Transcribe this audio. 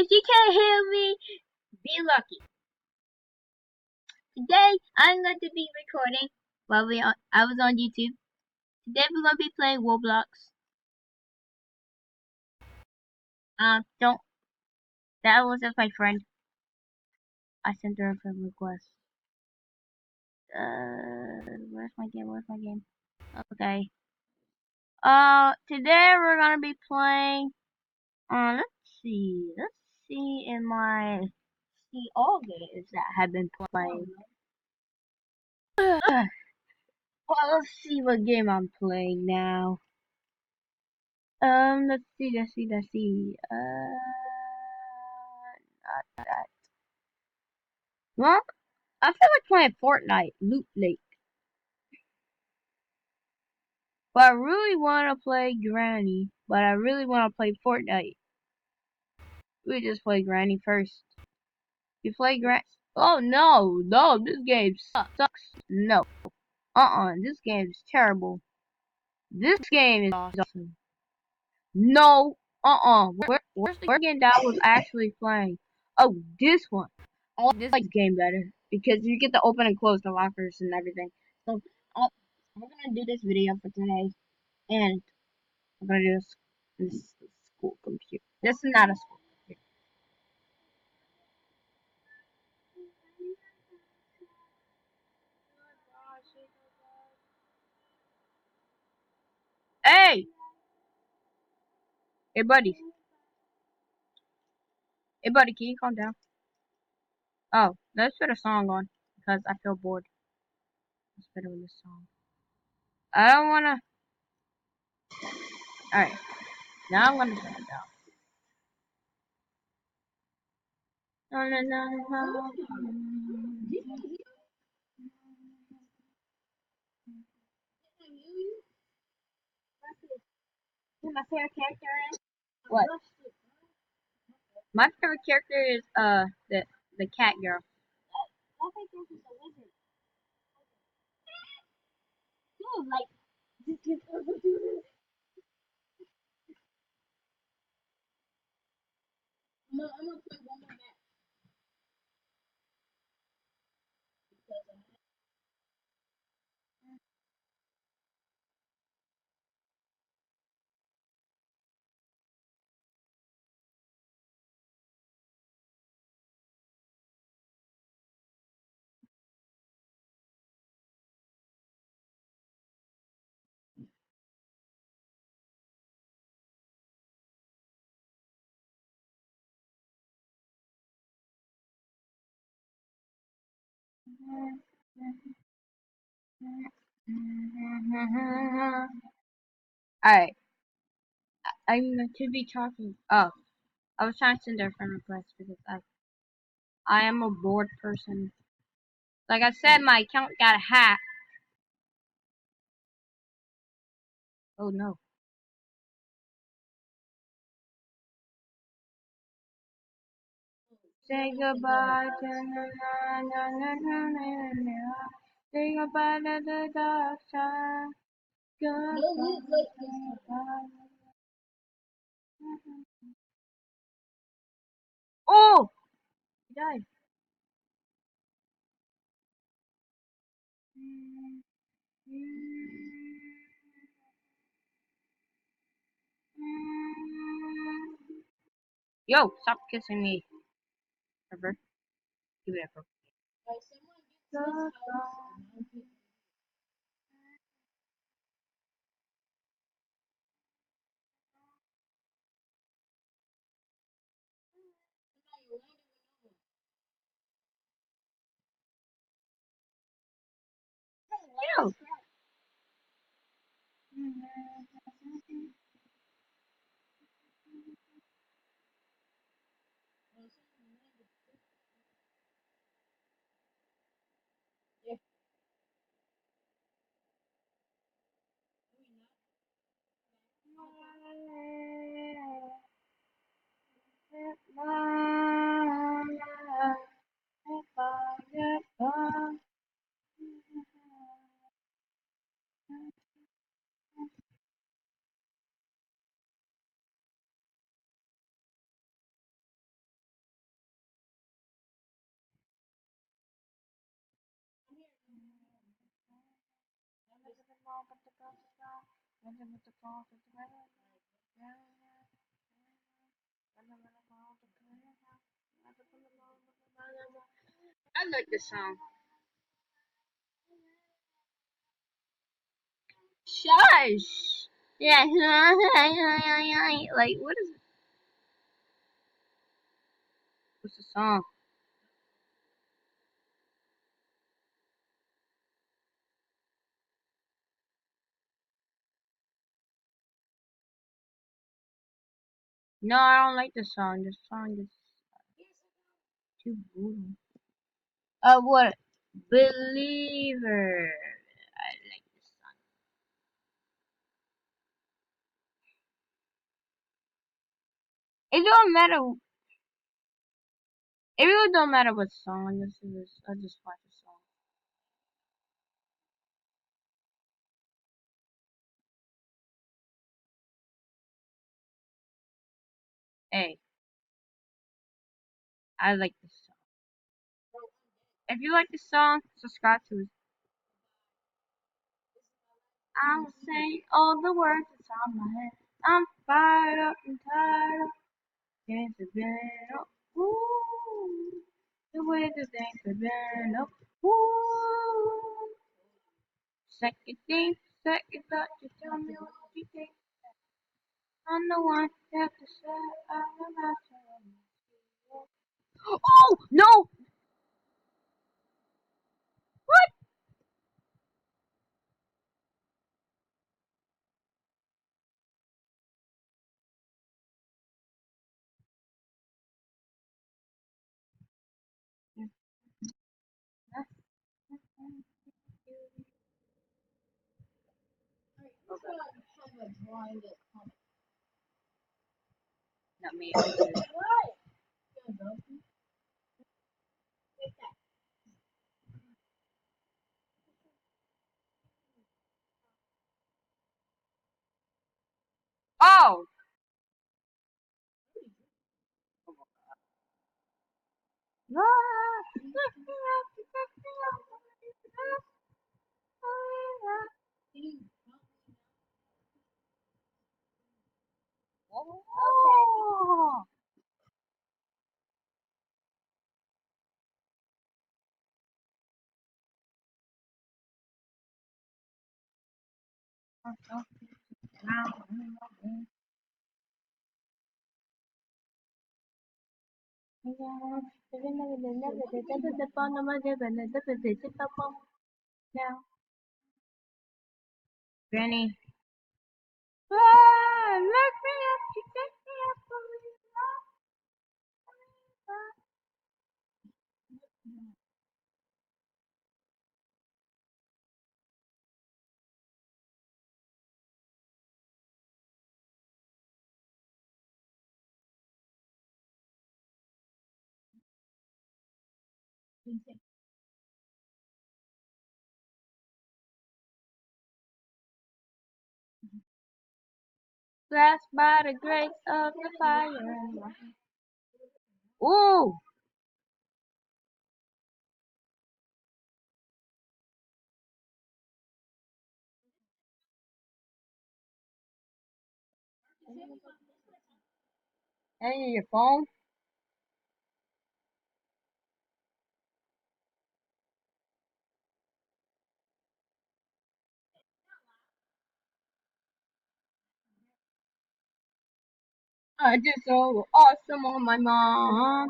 If you can't hear me, be lucky. Today, I'm going to be recording while I was on YouTube. Today, we're going to be playing Roblox. Don't. That was just my friend. I sent her a friend request. Where's my game? Where's my game? Okay. Today we're gonna be playing. Let's see. Let's see in my all games that I have been playing. Well, let's see what game I'm playing now. Let's see. Not that. Well, I feel like playing Fortnite, Loot Lake. But I really want to play Granny. But I really want to play Fortnite. We just play Granny first. You play Granny? Oh no, this game sucks. No, this game is terrible. This game is awesome. No, where's the game that I was actually playing? Oh, this one. I like this game better because you get to open and close the lockers and everything. So, we're gonna do this video for today, and I'm gonna do this school computer. This is not a school computer. Hey, hey, buddy. Hey, buddy, can you calm down? Oh, let's put a song on because I feel bored. Let's put on this song. I don't wanna. All right, now I'm gonna turn it down. No, no, no, no. My favorite character is what? My favorite character is the cat girl. My favorite character is the wizard. Dude, like. No, I'm gonna play one more match. Alright, I'm to be talking. Oh, I was trying to send her a friend request because I am a bored person. Like I said, my account got hacked. Oh no. Say goodbye to say goodbye to the dark side. Goodbye. Oh, he died. Yo, stop kissing me, River. Give it up. Yo. I like this song. Shush. Yeah. Like what is? What's the song? No, I don't like this song. This song is too brutal. What? Believer. I like this song. It don't matter. It really don't matter what song this is. I just watch the song. Hey, I like this song. If you like this song, subscribe to it. I'm saying all the words that's on my head. I'm fired up and tired of things have been up. Ooh, the way the things have been up. Ooh, second thing, second thought, you tell me what you think. I'm the one that have to say I'm about to. Oh no! What? Not me. Oh! Oh. Now, Granny. Ah, let me up, you take me up, blessed by the grace of the fire. Ooh! Hey, your phone? I just so awesome on my mom.